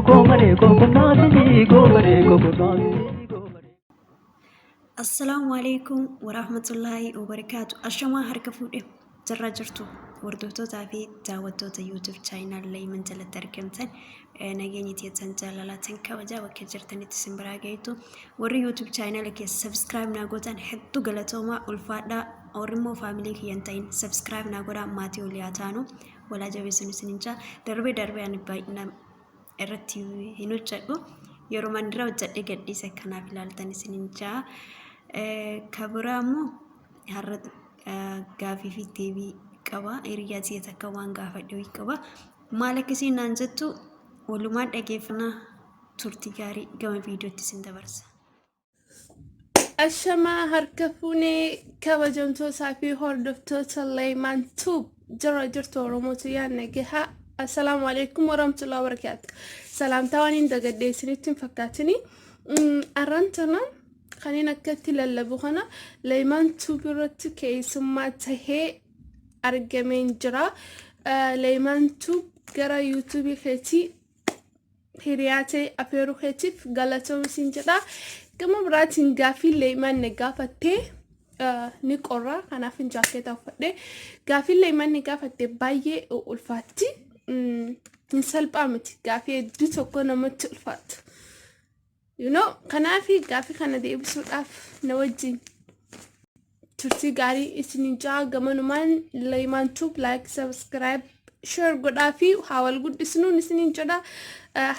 gomare gokunasini gomare gokunasini. Assalamu alaikum warahmatullahi wabarakatuh. Ashama harka fuudhe jirra jirtu hordoftoota fi daawwattoota YouTube channel Layman jalatti argamtan nageenya teessan jaalalatiin kabajaa bakka jirtanitti isin biraa gahitu warri YouTube channel keessa subscribe naa gootan hedduu galatoomaa ulfaadhaa Orimo family kiyyan ta'in subscribe naa godhaa maatii oliyaa taanu walaa jabeessan isinincha darbe ani baay'inaan irratti hin hojjedhu yeroo mandira hojjedhe gadhiise kanaaf ilaaltan isinincha. Kaburamu har'a gaafii fi deebii qaba hiriyaa ta'e takka waan gaafadhu qaba maal akkasiin naan jettu walumaan dhageeffannaa turtii gaarii gama viidiyootti isin dabarsa. Ashama harka fuunee kabajamtootaa fi hordoftoota Layman Tube jara jirtu Oromootu yaadne gahaa. Assalamu alaikum warahmatullahi wabarakatuh. Salaamtaa waan hin dagaddeessinitti hin fakkaatini. Arrantana خلينا كتير للبوخنا ليمان توبرت كيسمات هي أرجمين جرا ليمان توب جرا يوتيوب خيتي هرياتي أبيرو خيتي في غلطة مسنجرا كما براتين غافي ليمان نغافتي نقرا أنا في جاكيت أفضل غافي ليمان نغافتي باي أولفاتي نسلب أمتي غافي دوتو كنا متولفات you know kanafi gafi kana de episode af nawajin turti gari isininja gamanuman Layman Tube like subscribe share godafi hawal guddisnu isininja da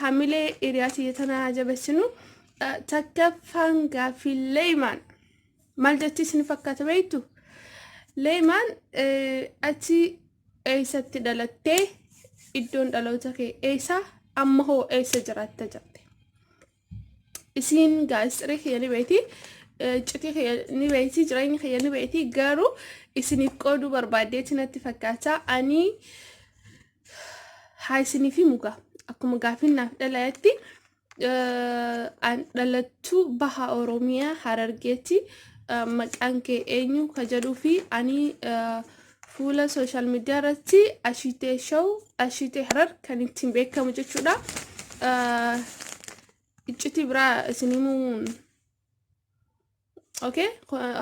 hamile iriyati yetana jabesnu takafan gafi Layman maljatti sinfakata baytu Layman ati eysatti dalatte iddon dalawta ke eysa amma ho eysa jiratta jabte isin guys rekhiyani beyti chiti khiyani beyti jirayn khiyani beyti garu isinif qodu barbaadeetinatti fakkaata ani haysini fi muga akkuma gaafinnaaf dhalayatti an dhalattu baha Oromiyaa Harargeetti maqaan kee eenyu ka jedhu fi ani fuula social media irratti Ashitee Show Ashitee Harar kan ittiin beekamu jechuudha. ichiti bra sinimun okay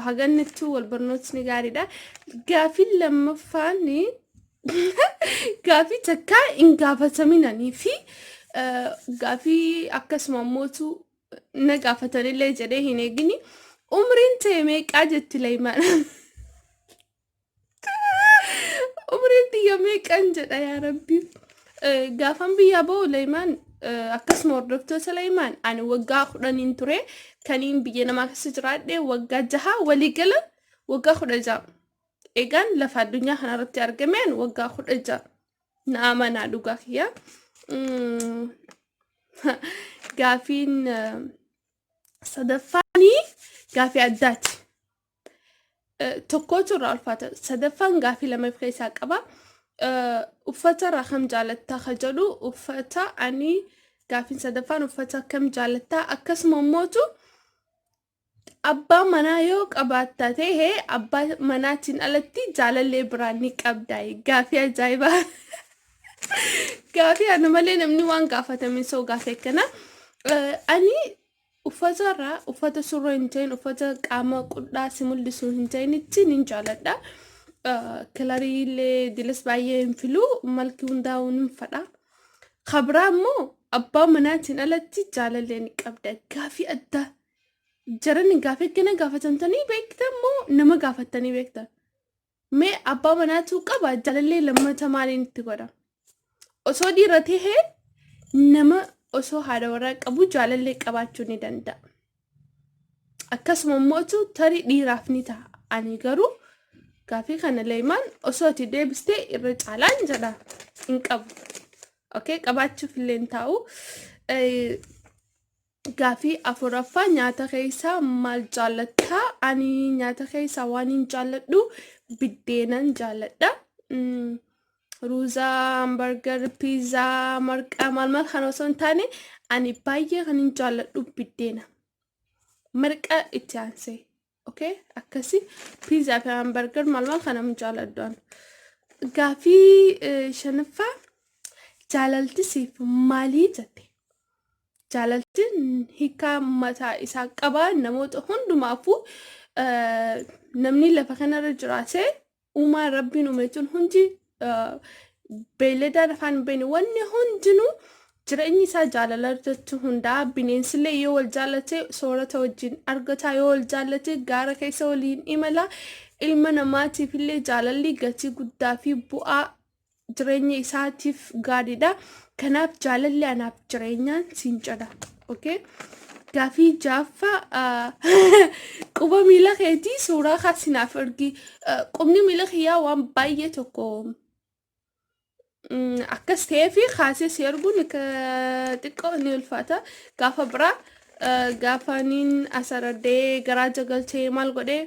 hagannetu walbarnoot ni gaariidha gaafii lammaffaan gaafii takka in gaafatamanii fi gaafii akkasuma mootu na gaafatanillee jedhee hin eegini umriin ta'e meeqa jetti Layman umriin tiyya meeqan jedha yaa rabbi gaafan biyya ba'u Layman akkasuma hordoftoota Layman ani waggaa 10 ture kaniin biyya namaa keessa jiraadhe waggaa 6 walii gala waggaa 16 eegan lafa addunyaa kanarratti argameen waggaa 16 na amanaa dhugaa kiyya gaafiin sadaffaani gaafii addaati tokkotu irraa ulfaata sadaffaan gaafii lama keessaa qaba uffata rakam jaalatta khajadu uffata ani gaafin sadaffaan uffata kam jaalatta akkasuma mootu abba manaa yoo qabaatta ta'e abba manaatiin alatti jaalallee biraan ni qabdaay gaafii ajaa'iba gaafii ana malee namni waan gaafatame soo gaafee kana ani uffata surra hin ta'in uffata qaama qudhaa si mul'isu hin ta'initti nin jaaladha. Kalarile dilas baay'ee hin filu malki hundaa'uun hin fadha khabraa immoo abbaa manaatiin alatti jaalallee ni qabda gaafii adda jaran gaafii kana gaafatamtanii beektan moo nama gaafatanii beektan mee abbaa manaatu qaba jaalallee lammata maaliin itti godha osoo dhiira ta'e nama osoo haadha warraa qabu jaalallee qabaachuu ni danda'a akkasuma mootu tarii dhiiraaf ni ta'a ani garuu gaafii kana Layman osoo ati deebistee irra caalaan jedha hin qabu okay qabaachuuf illee taa'u gaafii afuraffaa nyaata keessaa maal jaallatta ani nyaata keessaa waan hin jaalladhu biddeenan jaalladha ruuza hamburger pizza marqa maal kan osoo hin taane ani baay'ee kan hin jaalladhu biddeena marqa itti aansee okay akkasi pizza fi hamburger maal kan am jaaladdoon gaafii shanaffa jaalalti siif maalii jette jaalaltiin hiikaa mataa isaa qaba namoota hundumaafuu namni lafa kanarra jiraate uumaa rabbiin uumetuun hundi beeyladaan afaan beeyne wanni hundinuu jireenyi isaa jaalala irratti hundaa bineensillee yoo wal jaallate soorata wajjin argata yoo wal jaallate gaara keessa waliin imala ilma namaatiif illee jaalalli gatii guddaa fi bu'aa jireenya isaatiif gaariidha kanaaf jaalalli anaaf jireenyaan siin jedha okay gaafii jaffa quba miila keetii suuraa kaasinaaf ergi qubni miila kiyyaa waan baay'ee tokko akkas ta'ee fi kaasee si arguun xiqqoo ni ulfaata gaafa biraa gaafaniin asaraddee garaa jagalchee maal godhee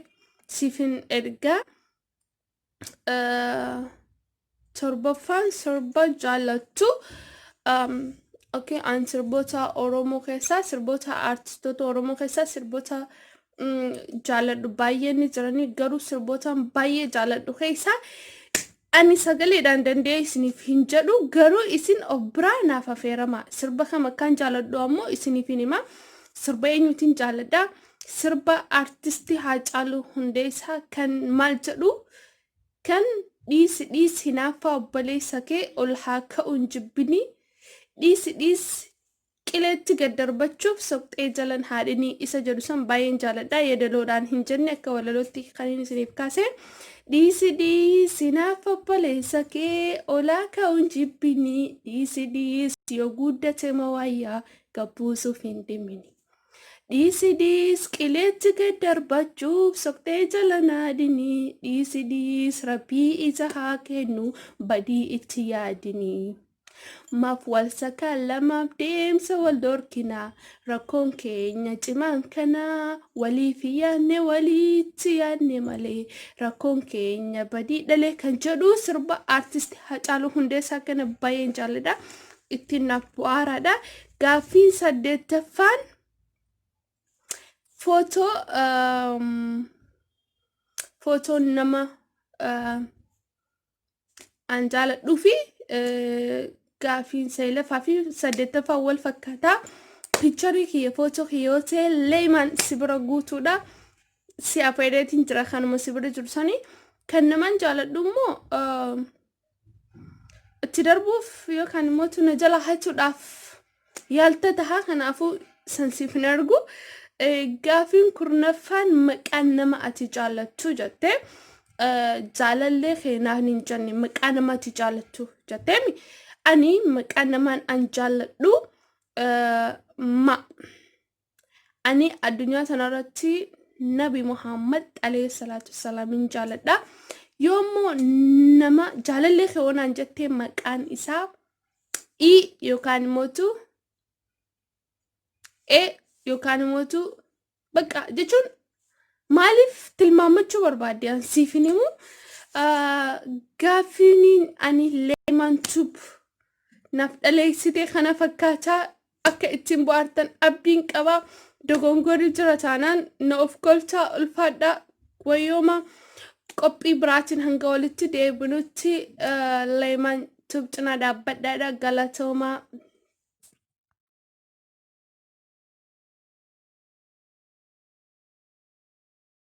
siifin ergaa torbaffaan sirba jaallattu okay an sirboota Oromoo keessaa sirboota artistoota Oromoo keessaa sirboota jaalladhu baay'ee ni jiranii garuu sirboota baay'ee jaalladhu keessaa ani sagaleedhaan danda'ee isiniif hin jedhu garuu isin of biraa naaf affeerama sirba kam akkaan jaalladhu ammoo isiniif hin hima sirba eenyuutiin jaalladha sirba artistii Haacaaluu Hundeessaa kan maal jedhu kan dhiisi hinaaffaa obboleessa kee ol haa ka'uun jibbini dhiisi qileetti gad darbachuuf soqxee jalan haadhinii isa jedhu san baay'een jaalladha yeedaloodhaan hin jenne akka walalootti kan isiniif kaase dhiisi hinaaffaa obboleessa kee ol haa ka'uun jibbini dhiisi yoo guddate mawayyaa gabbuusuuf hin dhimini dhiisi qileetti gad darbachuuf soqxee jalan haadhinii dhiisi rabbii ija haa kennu badii itti yaadinii maaf wal sakaan lamaaf deemsa wal dorkinaa rakkoon keenya cimaan kanaa waliif yaadne waliitti yaadne malee rakkoon keenya badii dhalee kan jedhu sirba artisti Haacaaluu Hundeessaa kana baay'een jaalladha ittiin naaf bu'aaraadha gaaffiin 8ffaan footoo nama an jaalladhuu fi gaaffiin 9ffaa fi 8ffaan wal fakkaataa piicharii kiyya footoo kiyya yoo ta'e leemaan sibira guutuudha si afeereetiin jira kanuma sibira jiru sanii kan naman jaalladhu immoo itti darbuuf yookaan immoo tuna jala hachuudhaaf yaalta tahaa kanaafuu sansiif hin argu gaaffiin 10ffaan maqaan nama ati jaallattu jettee jaalallee keenaan hin jenne maqaa nama ati jaallattu jetteemi ani maqaa namaan an jaalladhu ani addunyaa sanarratti Nabi Muhammad alayhi salaatu wassalaam jaalladha yoommoo nama jaalallee keenaan jettee maqaan isaa I yookaan immoo E yookaan immoo bakka jechuun maaliif tilmaamachuu barbaadde siifin himu gaaffiin ani leemaan tub naaf dhaleessite kana fakkaataa akka ittiin bohaartan abdiin qabaa dogongorri jira taanaan na of golchaa ulfaadhaa wayyooma qophii biraatiin hanga walitti deebinutti leemaan tub cinaa dhaabbadhaadha galatoomaa